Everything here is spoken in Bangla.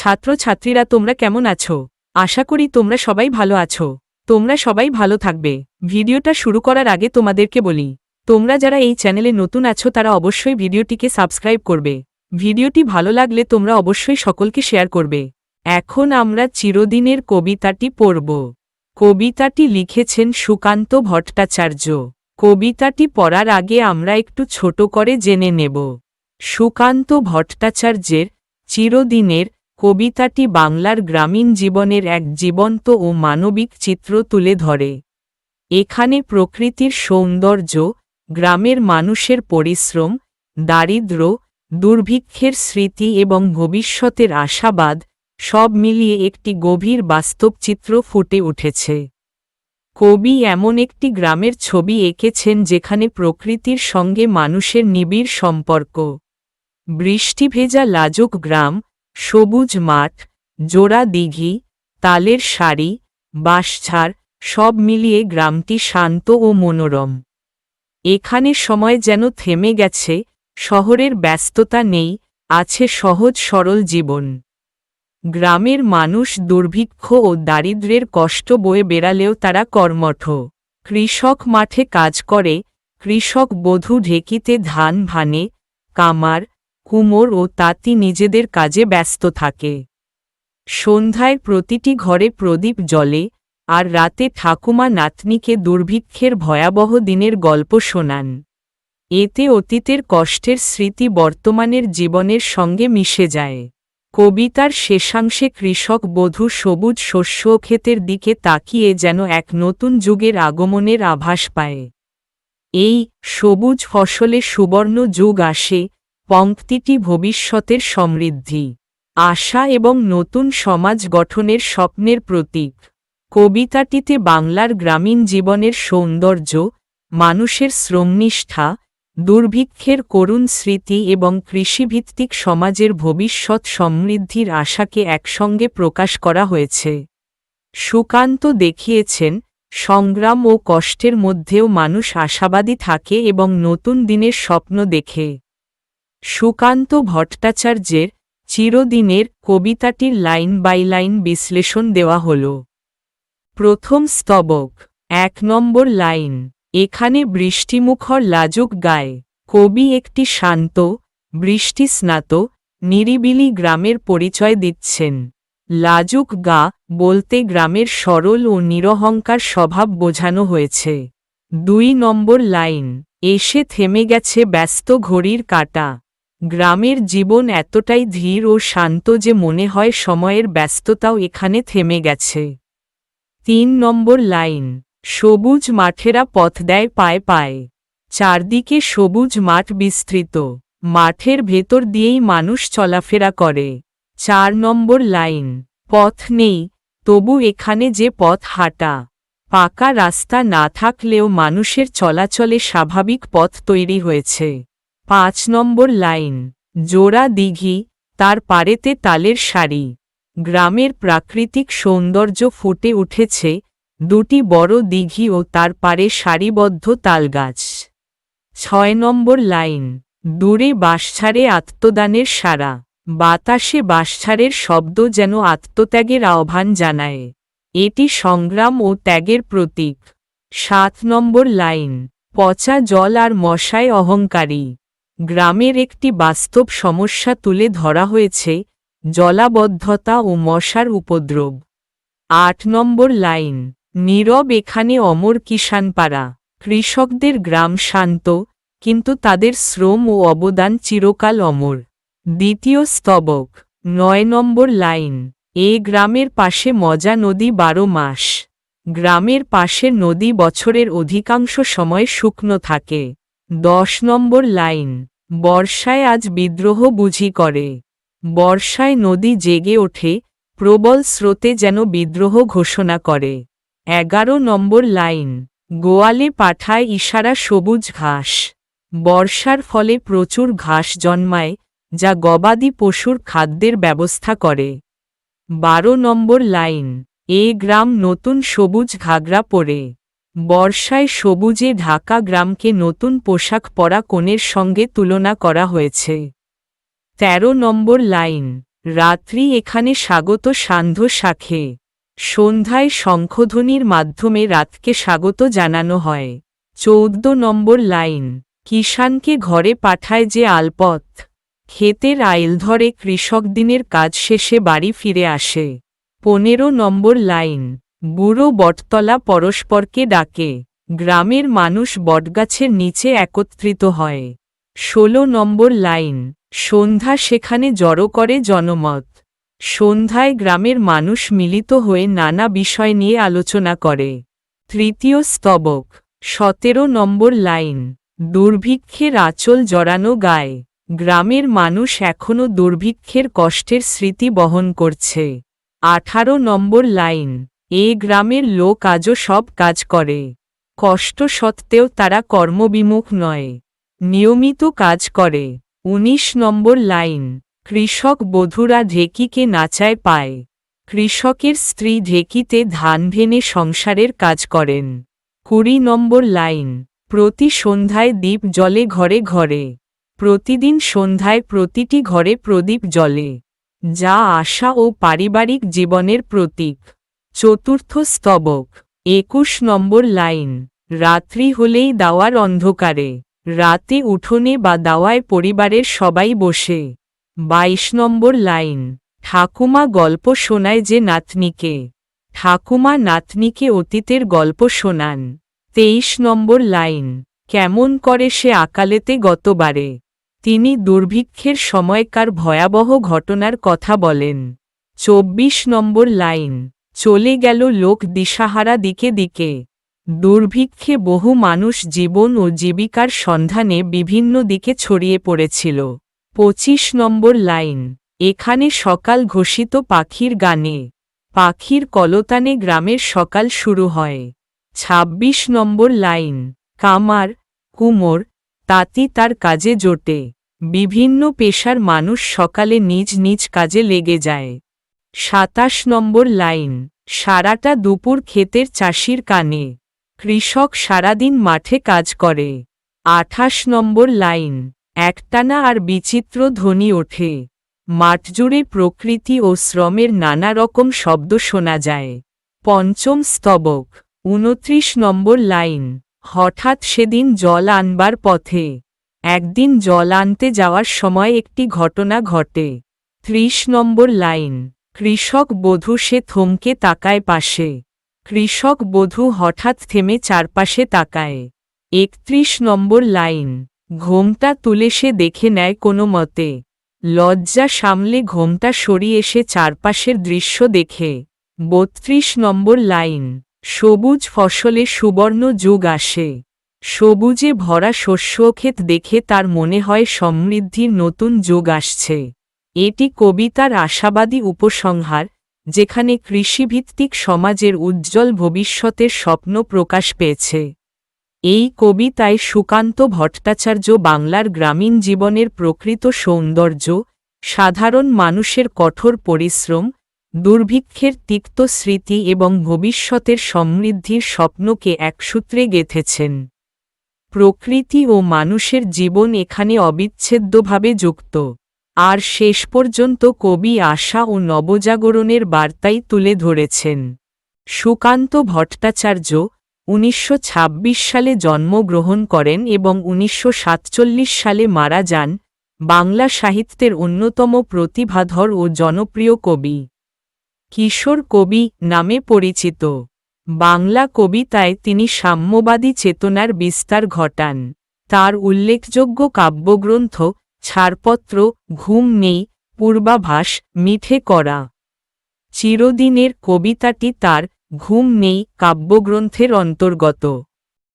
ছাত্রছাত্রীরা তোমরা কেমন আছো? আশা করি তোমরা সবাই ভালো আছো। তোমরা সবাই ভালো থাকবে। ভিডিওটা শুরু করার আগে তোমাদেরকে বলি, তোমরা যারা এই চ্যানেলে নতুন আছো তারা অবশ্যই ভিডিওটিকে সাবস্ক্রাইব করবে। ভিডিওটি ভালো লাগলে তোমরা অবশ্যই সকলকে শেয়ার করবে। এখন আমরা চিরদিনের কবিতাটি পড়ব। কবিতাটি লিখেছেন সুকান্ত ভট্টাচার্য। কবিতাটি পড়ার আগে আমরা একটু ছোট করে জেনে নেব। সুকান্ত ভট্টাচার্যের চিরদিনের কবিতাটি বাংলার গ্রামীণ জীবনের এক জীবন্ত ও মানবিক চিত্র তুলে ধরে। এখানে প্রকৃতির সৌন্দর্য, গ্রামের মানুষের পরিশ্রম, দারিদ্র্য, দুর্ভিক্ষের স্মৃতি এবং ভবিষ্যতের আশাবাদ সব মিলিয়ে একটি গভীর বাস্তব চিত্র ফুটে উঠেছে। কবি এমন একটি গ্রামের ছবি এঁকেছেন যেখানে প্রকৃতির সঙ্গে মানুষের নিবিড় সম্পর্ক। বৃষ্টিভেজা লাজুক গ্রাম, সবুজ মাঠ, জোড়া দিঘি, তালের সারি, বাঁশঝাড় সব মিলিয়ে গ্রামটি শান্ত ও মনোরম। এখানে সময় যেন থেমে গেছে, শহরের ব্যস্ততা নেই, আছে সহজ সরল জীবন। গ্রামের মানুষ দুর্ভিক্ষ ও দারিদ্র্যের কষ্ট বয়ে বেড়ালেও তারা কর্মঠ। কৃষক মাঠে কাজ করে, কৃষক বধূ ঢেকিতে ধান ভানে, কামার, কুমোর ও তাঁতি নিজেদের কাজে ব্যস্ত থাকে। সন্ধ্যায় প্রতিটি ঘরে প্রদীপ জ্বলে, আর রাতে ঠাকুমা নাতনিকে দুর্ভিক্ষের ভয়াবহ দিনের গল্প শোনান। এতে অতীতের কষ্টের স্মৃতি বর্তমানের জীবনের সঙ্গে মিশে যায়। কবিতার শেষাংশে কৃষক বধূ সবুজ শস্যক্ষেতের দিকে তাকিয়ে যেন এক নতুন যুগের আগমনের আভাস পায়। এই সবুজ ফসলে সুবর্ণ যুগ আসে পংক্তিটি ভবিষ্যতের সমৃদ্ধি, আশা এবং নতুন সমাজ গঠনের স্বপ্নের প্রতীক। কবিতাটিতে বাংলার গ্রামীণ জীবনের সৌন্দর্য, মানুষের শ্রমনিষ্ঠা, দুর্ভিক্ষের করুণ স্মৃতি এবং কৃষিভিত্তিক সমাজের ভবিষ্যৎ সমৃদ্ধির আশাকে একসঙ্গে প্রকাশ করা হয়েছে। সুকান্ত দেখিয়েছেন, সংগ্রাম ও কষ্টের মধ্যেও মানুষ আশাবাদী থাকে এবং নতুন দিনের স্বপ্ন দেখে। সুকান্ত ভট্টাচার্যের চিরদিনের কবিতাটির লাইন বাই লাইন বিশ্লেষণ দেওয়া হল। প্রথম স্তবক, 1 নম্বর লাইন। এখানে বৃষ্টিমুখর লাজুক গায়ে কবি একটি শান্ত, বৃষ্টিস্নাত, নিরিবিলি গ্রামের পরিচয় দিচ্ছেন। লাজুক গা বলতে গ্রামের সরল ও নিরহংকার স্বভাব বোঝানো হয়েছে। 2 নম্বর লাইন। এসে থেমে গেছে ব্যস্ত ঘড়ির কাঁটা। গ্রামের জীবন এতটাই ধীর ও শান্ত যে মনে হয় সময়ের ব্যস্ততাও এখানে থেমে গেছে। 3 নম্বর লাইন। সবুজ মাঠেরা পথ দেয় পায়ে পায়ে। চারদিকে সবুজ মাঠ বিস্তৃত, মাঠের ভেতর দিয়েই মানুষ চলাফেরা করে। 4 নম্বর লাইন। পথ নেই, তবু এখানে যে পথ হাঁটা। পাকা রাস্তা না থাকলেও মানুষের চলাচলে স্বাভাবিক পথ তৈরি হয়েছে। 5 নম্বর লাইন। জোড়া দিঘি, তার পাড়েতে তালের সারি। গ্রামের প্রাকৃতিক সৌন্দর্য ফুটে উঠেছে, 2টি বড় দিঘি ও তার পাড়ে সারিবদ্ধ তালগাছ। 6 নম্বর লাইন। দূরে বাঁশঝাড়ে আত্মদানের সাড়া। বাতাসে বাঁশঝাড়ের শব্দ যেন আত্মত্যাগের আহ্বান জানায়। এটি সংগ্রাম ও ত্যাগের প্রতীক। 7 নম্বর লাইন। পচা জল আর মশায় অহংকারী। গ্রামের একটি বাস্তব সমস্যা তুলে ধরা হয়েছে, জলাবদ্ধতা ও মশার উপদ্রব। 8 নম্বর লাইন। নীরব এখানে অমর কিষানপাড়া। কৃষকদের গ্রাম শান্ত, কিন্তু তাদের শ্রম ও অবদান চিরকাল অমর। দ্বিতীয় স্তবক, 9 নম্বর লাইন। এ গ্রামের পাশে মজা নদী 12 মাস। গ্রামের পাশের নদী বছরের অধিকাংশ সময় শুকনো থাকে। 10 নম্বর লাইন। বর্ষায় আজ বিদ্রোহ বুঝি করে। বর্ষায় নদী জেগে ওঠে, প্রবল স্রোতে যেন বিদ্রোহ ঘোষণা করে। 11 নম্বর লাইন। গোয়ালে পাঠায় ইশারা সবুজ ঘাস। বর্ষার ফলে প্রচুর ঘাস জন্মায়, যা গবাদি পশুর খাদ্যের ব্যবস্থা করে। 12 নম্বর লাইন। এ গ্রাম নতুন সবুজ ঘাগরা পরে। বর্ষায় সবুজে ঢাকা গ্রামকে নতুন পোশাক পরা কনের সঙ্গে তুলনা করা হয়েছে। 13 নম্বর লাইন। রাত্রি এখানে স্বাগত সান্ধ্য শাখে। সন্ধ্যায় শঙ্খধ্বনির মাধ্যমে রাতকে স্বাগত জানানো হয়। 14 নম্বর লাইন। কিষানকে ঘরে পাঠায় যে আলপথ, ক্ষেতের আইল ধরে কৃষক দিনের কাজ শেষে বাড়ি ফিরে আসে। 15 নম্বর লাইন। বুড়ো বটতলা পরস্পরকে ডাকে, গ্রামের মানুষ বটগাছের নিচে একত্রিত হয়। 16 নম্বর লাইন। সন্ধ্যা সেখানে জড়ো করে জনমত, সন্ধ্যায় গ্রামের মানুষ মিলিত হয়ে নানা বিষয় নিয়ে আলোচনা করে। তৃতীয় স্তবক। 17 নম্বর লাইন। দুর্ভিক্ষের আঁচল জড়ানো গায়ে, গ্রামের মানুষ এখনও দুর্ভিক্ষের কষ্টের স্মৃতি বহন করছে। 18 নম্বর লাইন। এ গ্রামের লোক আজও সব কাজ করে, কষ্ট সত্ত্বেও তারা কর্মবিমুখ নয়, নিয়মিত কাজ করে। 19 নম্বর লাইন। কৃষক বধূরা ঢেকিকে নাচায় পায়, কৃষকের স্ত্রী ঢেকিতে ধান ভেনে সংসারের কাজ করেন। 20 নম্বর লাইন। প্রতি সন্ধ্যায় দ্বীপ জ্বলে ঘরে ঘরে, প্রতিদিন সন্ধ্যায় প্রতিটি ঘরে প্রদীপ জ্বলে, যা আশা ও পারিবারিক জীবনের প্রতীক। চতুর্থ স্তবক। 21 নম্বর লাইন। রাত্রি হলেই দাওয়ার অন্ধকারে, রাতে উঠোনে বা দাওয়ায় পরিবারের সবাই বসে। 22 নম্বর লাইন। ঠাকুমা গল্প শোনায় যে নাতনিকে, ঠাকুমা নাতনিকে অতীতের গল্প শোনান। 23 নম্বর লাইন। কেমন করে সে আকালেতে গতবারে, তিনি দুর্ভিক্ষের সময়কার ভয়াবহ ঘটনার কথা বলেন। 24 নম্বর লাইন। চলে গেল লোক দিশাহারা দিকে দিকে, দুর্ভিক্ষে বহু মানুষ জীবন ও জীবিকার সন্ধানে বিভিন্ন দিকে ছড়িয়ে পড়েছিল। 25 নম্বর লাইন। এখানে সকাল ঘোষিত পাখির গানে, পাখির কলতানে গ্রামের সকাল শুরু হয়। 26 নম্বর লাইন। কামার, কুমোর, তাঁতি তার কাজে জোটে, বিভিন্ন পেশার মানুষ সকালে নিজ নিজ কাজে লেগে যায়। 27 নম্বর লাইন। সারাটা দুপুর ক্ষেতের চাষির কানে, কৃষক সারাদিন মাঠে কাজ করে। 28 নম্বর লাইন। একটানা আর বিচিত্র ধ্বনি ওঠে, মাঠজুড়ে প্রকৃতি ও শ্রমের নানা রকম শব্দ শোনা যায়। পঞ্চম স্তবক। 29 নম্বর লাইন। হঠাৎ সেদিন জল আনবার পথে, একদিন জল আনতে যাওয়ার সময় একটি ঘটনা ঘটে। 30 নম্বর লাইন। কৃষক বধূ সে থমকে তাকায় পাশে, কৃষক বধূ হঠাৎ থেমে চারপাশে তাকায়। 31 নম্বর লাইন। ঘোমটা তুলে সে দেখে নেয় কোনো মতে, লজ্জা সামলে ঘোমটা সরিয়ে এসে চারপাশের দৃশ্য দেখে। 32 নম্বর লাইন। সবুজ ফসলে সুবর্ণ যুগ আসে, সবুজে ভরা শস্যক্ষেত দেখে তার মনে হয় সমৃদ্ধির নতুন যুগ আসছে। এটি কবিতার আশাবাদী উপসংহার, যেখানে কৃষিভিত্তিক সমাজের উজ্জ্বল ভবিষ্যতের স্বপ্ন প্রকাশ পেয়েছে। এই কবিতায় সুকান্ত ভট্টাচার্য বাংলার গ্রামীণ জীবনের প্রকৃত সৌন্দর্য, সাধারণ মানুষের কঠোর পরিশ্রম, দুর্ভিক্ষের তিক্ত স্মৃতি এবং ভবিষ্যতের সমৃদ্ধির স্বপ্নকে একসূত্রে গেঁথেছেন। প্রকৃতি ও মানুষের জীবন এখানে অবিচ্ছেদ্যভাবে যুক্ত, আর শেষ পর্যন্ত কবি আশা ও নবজাগরণের বার্তাই তুলে ধরেছেন। সুকান্ত ভট্টাচার্য 1926 সালে জন্মগ্রহণ করেন এবং 1947 সালে মারা যান, বাংলা সাহিত্যের অন্যতম প্রতিভাধর ও জনপ্রিয় কবি। কিশোর কবি নামে পরিচিত। বাংলা কবিতায় তিনি সাম্যবাদী চেতনার বিস্তার ঘটান। তার উল্লেখযোগ্য কাব্যগ্রন্থ ছাড়পত্র, ঘুম নেই, পূর্বাভাস, মিঠে করা। চিরদিনের কবিতাটি তার ঘুম নেই কাব্যগ্রন্থের অন্তর্গত।